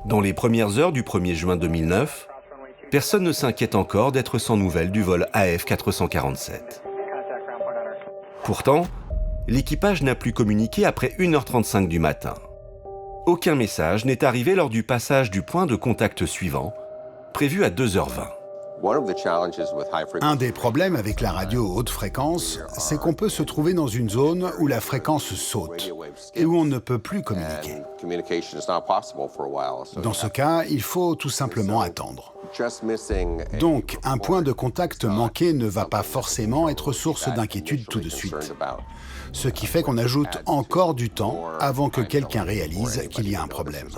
Dans les premières heures du 1er juin 2009, personne ne s'inquiète encore d'être sans nouvelles du vol AF447. Pourtant, l'équipage n'a plus communiqué après 1h35 du matin. Aucun message n'est arrivé lors du passage du point de contact suivant, prévu à 2h20. Un des problèmes avec la radio haute fréquence, c'est qu'on peut se trouver dans une zone où la fréquence saute et où on ne peut plus communiquer. Dans ce cas, il faut tout simplement attendre. Donc, un point de contact manqué ne va pas forcément être source d'inquiétude tout de suite. Ce qui fait qu'on ajoute encore du temps avant que quelqu'un réalise qu'il y a un problème.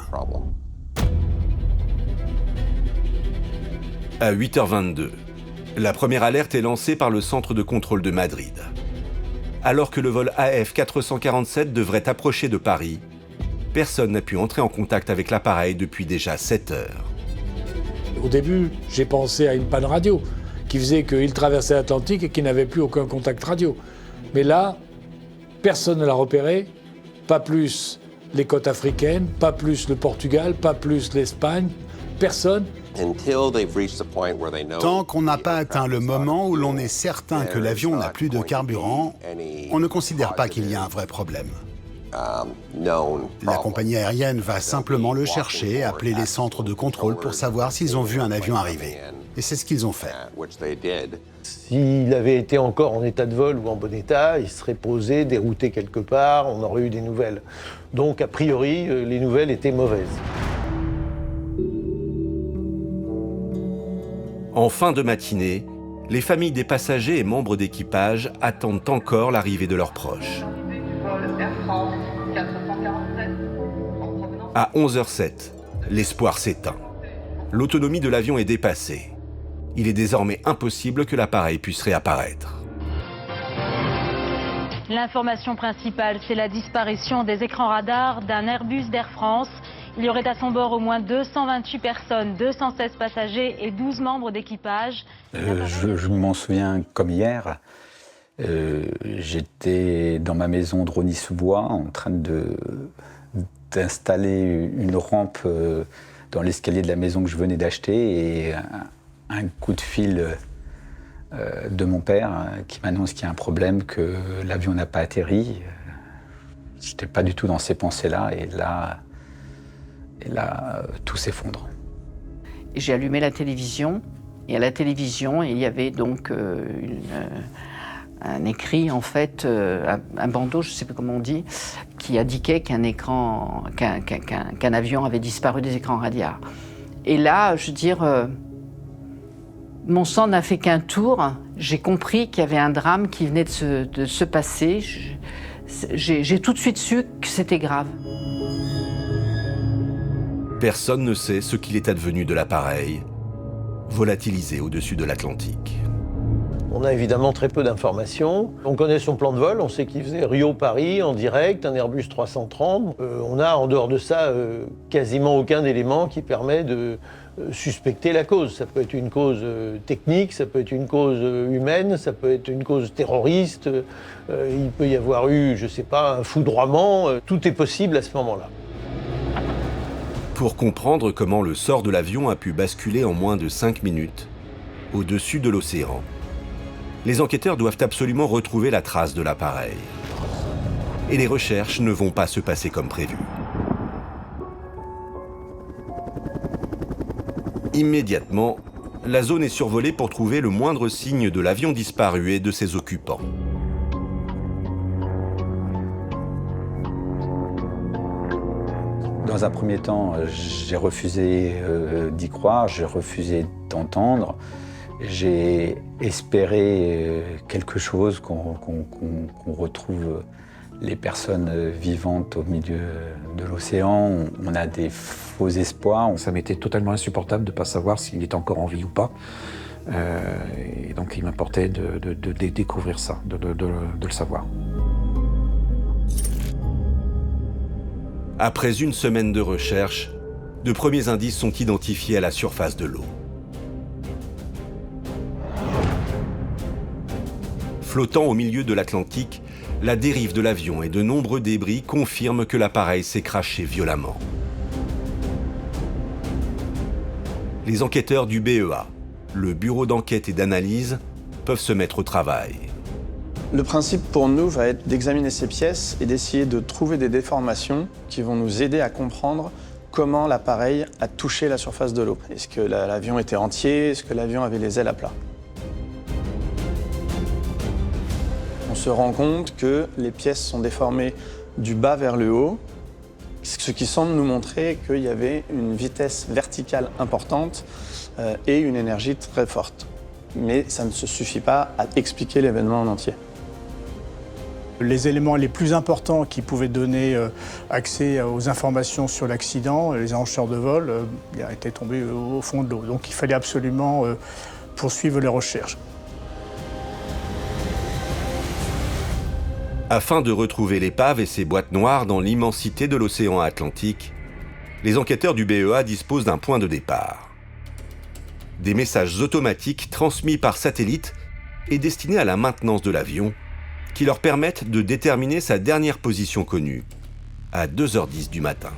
À 8h22, la première alerte est lancée par le centre de contrôle de Madrid. Alors que le vol AF447 devrait approcher de Paris, personne n'a pu entrer en contact avec l'appareil depuis déjà 7 heures. Au début, j'ai pensé à une panne radio qui faisait qu'il traversait l'Atlantique et qu'il n'avait plus aucun contact radio. Mais là, personne ne l'a repéré, pas plus les côtes africaines, pas plus le Portugal, pas plus l'Espagne, personne. Tant qu'on n'a pas atteint le moment où l'on est certain que l'avion n'a plus de carburant, on ne considère pas qu'il y a un vrai problème. La compagnie aérienne va simplement le chercher, appeler les centres de contrôle pour savoir s'ils ont vu un avion arriver. Et c'est ce qu'ils ont fait. S'il avait été encore en état de vol ou en bon état, il serait posé, dérouté quelque part, on aurait eu des nouvelles. Donc, a priori, les nouvelles étaient mauvaises. En fin de matinée, les familles des passagers et membres d'équipage attendent encore l'arrivée de leurs proches. À 11h07, l'espoir s'éteint. L'autonomie de l'avion est dépassée. Il est désormais impossible que l'appareil puisse réapparaître. L'information principale, c'est la disparition des écrans radars d'un Airbus d'Air France. Il y aurait à son bord au moins 228 personnes, 216 passagers et 12 membres d'équipage. Je m'en souviens comme hier. J'étais dans ma maison de Rosny-sous-Bois en train d'installer une rampe dans l'escalier de la maison que je venais d'acheter et un coup de fil de mon père qui m'annonce qu'il y a un problème, que l'avion n'a pas atterri. Je n'étais pas du tout dans ces pensées-là et là, tout s'effondre. J'ai allumé la télévision et à la télévision, il y avait donc un écrit, en fait, un bandeau, je ne sais plus comment on dit, qui indiquait qu'un avion avait disparu des écrans radars. Et là, je veux dire, mon sang n'a fait qu'un tour. J'ai compris qu'il y avait un drame qui venait de se passer. J'ai tout de suite su que c'était grave. Personne ne sait ce qu'il est advenu de l'appareil, volatilisé au-dessus de l'Atlantique. On a évidemment très peu d'informations. On connaît son plan de vol, on sait qu'il faisait Rio-Paris en direct, un Airbus 330. On a en dehors de ça quasiment aucun élément qui permet de suspecter la cause. Ça peut être une cause technique, ça peut être une cause humaine, ça peut être une cause terroriste. Il peut y avoir eu, je ne sais pas, un foudroiement. Tout est possible à ce moment-là. Pour comprendre comment le sort de l'avion a pu basculer en moins de 5 minutes, au-dessus de l'océan, les enquêteurs doivent absolument retrouver la trace de l'appareil. Et les recherches ne vont pas se passer comme prévu. Immédiatement, la zone est survolée pour trouver le moindre signe de l'avion disparu et de ses occupants. Dans un premier temps, j'ai refusé d'y croire, j'ai refusé d'entendre. J'ai espéré quelque chose, qu'on retrouve les personnes vivantes au milieu de l'océan. On a des faux espoirs. Ça m'était totalement insupportable de ne pas savoir s'il était encore en vie ou pas. Et donc il m'importait de découvrir ça, de le savoir. Après une semaine de recherche, de premiers indices sont identifiés à la surface de l'eau. Flottant au milieu de l'Atlantique, la dérive de l'avion et de nombreux débris confirment que l'appareil s'est crashé violemment. Les enquêteurs du BEA, le Bureau d'enquête et d'analyse, peuvent se mettre au travail. Le principe pour nous va être d'examiner ces pièces et d'essayer de trouver des déformations qui vont nous aider à comprendre comment l'appareil a touché la surface de l'eau. Est-ce que l'avion était entier? Est-ce que l'avion avait les ailes à plat? On se rend compte que les pièces sont déformées du bas vers le haut, ce qui semble nous montrer qu'il y avait une vitesse verticale importante et une énergie très forte. Mais ça ne se suffit pas à expliquer l'événement en entier. Les éléments les plus importants qui pouvaient donner accès aux informations sur l'accident, les enregistreurs de vol, étaient tombés au fond de l'eau. Donc il fallait absolument poursuivre les recherches. Afin de retrouver l'épave et ses boîtes noires dans l'immensité de l'océan Atlantique, les enquêteurs du BEA disposent d'un point de départ. Des messages automatiques transmis par satellite et destinés à la maintenance de l'avion, qui leur permettent de déterminer sa dernière position connue, à 2h10 du matin.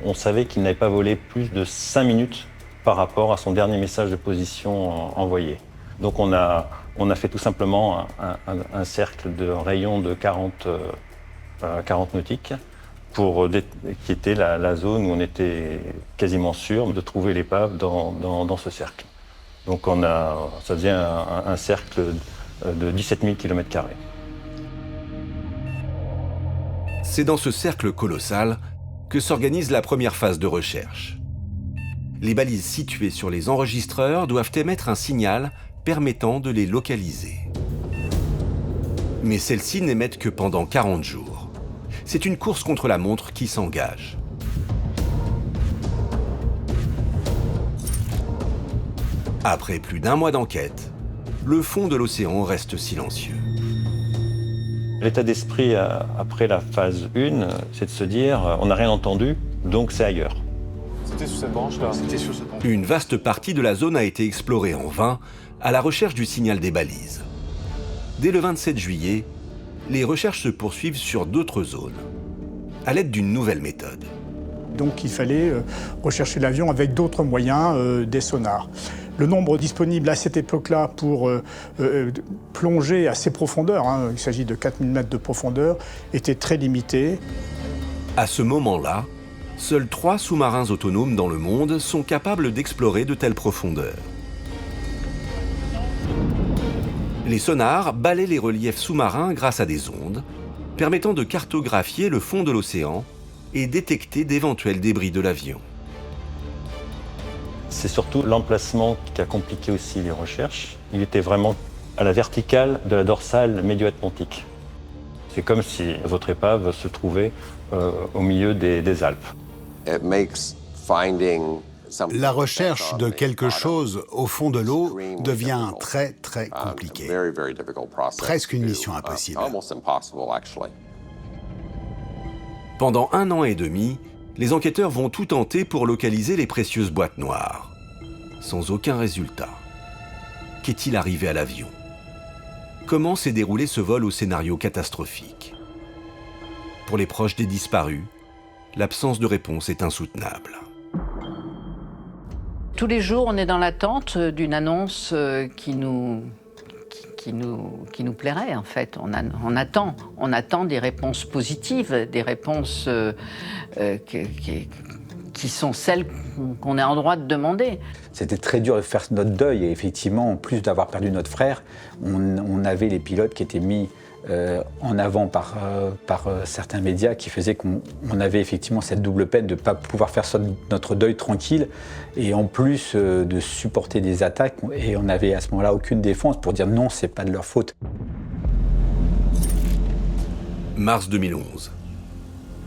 On savait qu'il n'avait pas volé plus de 5 minutes par rapport à son dernier message de position envoyé. Donc on a fait tout simplement un cercle de rayon de 40 nautiques qui était la zone où on était quasiment sûr de trouver l'épave dans ce cercle. Donc ça faisait un cercle de 17 000 km². C'est dans ce cercle colossal que s'organise la première phase de recherche. Les balises situées sur les enregistreurs doivent émettre un signal permettant de les localiser. Mais celles-ci n'émettent que pendant 40 jours. C'est une course contre la montre qui s'engage. Après plus d'1 mois d'enquête, le fond de l'océan reste silencieux. L'état d'esprit après la phase 1, c'est de se dire on n'a rien entendu, donc c'est ailleurs. C'était sous cette branche-là. C'était sous cette branche. Une vaste partie de la zone a été explorée en vain à la recherche du signal des balises. Dès le 27 juillet, les recherches se poursuivent sur d'autres zones, à l'aide d'une nouvelle méthode. Donc il fallait rechercher l'avion avec d'autres moyens, des sonars. Le nombre disponible à cette époque-là pour plonger à ces profondeurs, il s'agit de 4000 mètres de profondeur, était très limité. À ce moment-là, seuls 3 sous-marins autonomes dans le monde sont capables d'explorer de telles profondeurs. Les sonars balaient les reliefs sous-marins grâce à des ondes, permettant de cartographier le fond de l'océan et détecter d'éventuels débris de l'avion. C'est surtout l'emplacement qui a compliqué aussi les recherches. Il était vraiment à la verticale de la dorsale médio-atlantique. C'est comme si votre épave se trouvait au milieu des Alpes. La recherche de quelque chose au fond de l'eau devient très très compliquée. Presque une mission impossible. Pendant 1 an et demi, les enquêteurs vont tout tenter pour localiser les précieuses boîtes noires. Sans aucun résultat. Qu'est-il arrivé à l'avion? Comment s'est déroulé ce vol au scénario catastrophique? Pour les proches des disparus, l'absence de réponse est insoutenable. Tous les jours, on est dans l'attente d'une annonce qui nous plairait, en fait. On attend des réponses positives, des réponses qui sont celles qu'on est en droit de demander. C'était très dur de faire notre deuil et effectivement, en plus d'avoir perdu notre frère, on avait les pilotes qui étaient mis en avant par certains médias qui faisaient qu'on avait effectivement cette double peine de ne pas pouvoir faire notre deuil tranquille et en plus de supporter des attaques et on n'avait à ce moment-là aucune défense pour dire non, c'est pas de leur faute. Mars 2011.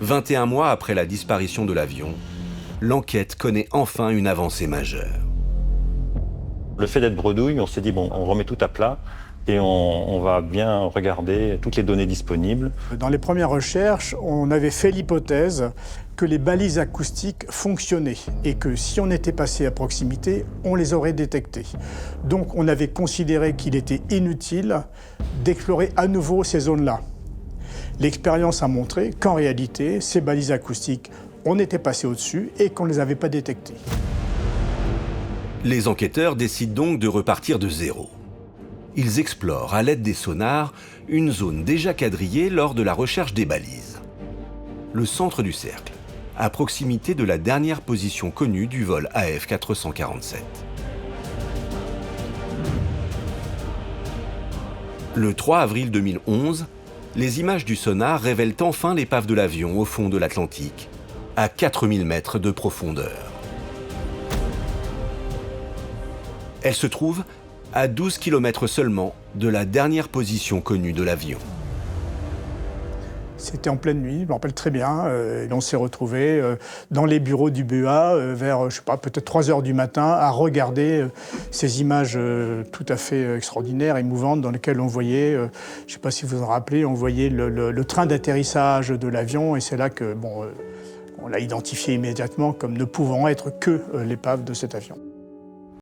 21 mois après la disparition de l'avion, l'enquête connaît enfin une avancée majeure. Le fait d'être bredouille, on s'est dit bon, on remet tout à plat. Et on va bien regarder toutes les données disponibles. Dans les premières recherches, on avait fait l'hypothèse que les balises acoustiques fonctionnaient et que si on était passé à proximité, on les aurait détectées. Donc on avait considéré qu'il était inutile d'explorer à nouveau ces zones-là. L'expérience a montré qu'en réalité, ces balises acoustiques, on était passé au-dessus et qu'on ne les avait pas détectées. Les enquêteurs décident donc de repartir de zéro. Ils explorent à l'aide des sonars une zone déjà quadrillée lors de la recherche des balises. Le centre du cercle, à proximité de la dernière position connue du vol AF447. Le 3 avril 2011, les images du sonar révèlent enfin l'épave de l'avion au fond de l'Atlantique, à 4000 mètres de profondeur. Elle se trouve à 12 km seulement de la dernière position connue de l'avion. C'était en pleine nuit, je me rappelle très bien. Et on s'est retrouvés dans les bureaux du BEA vers, je sais pas, peut-être 3 heures du matin à regarder ces images tout à fait extraordinaires, émouvantes, dans lesquelles on voyait, je ne sais pas si vous vous en rappelez, on voyait le train d'atterrissage de l'avion. Et c'est là que, on l'a identifié immédiatement comme ne pouvant être que l'épave de cet avion.